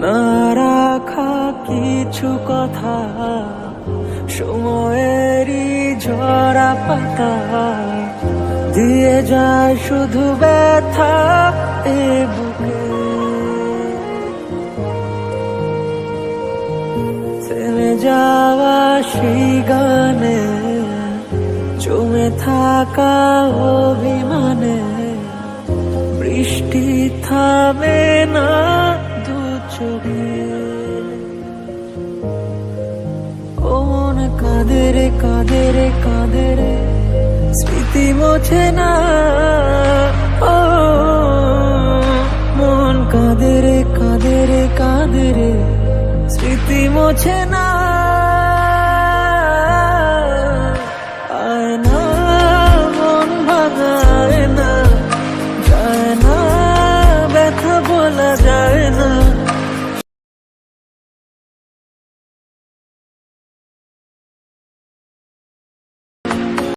না রাখা কিছু কথা সময়েরই ঝরা পাতা দিয়ে যায় শুধু ব্যথা এ বুকে। থেমে যাওয়া সেই গানে জমে থাকা অভিমানে বৃষ্টি থামে না দু চোখে। ও মন কাঁদে রে কাঁদে রে কাঁদে রে স্মৃতি মোছে না। ও মন কাঁদে রে কাঁদে রে কাঁদে রে স্মৃতি মোছে না।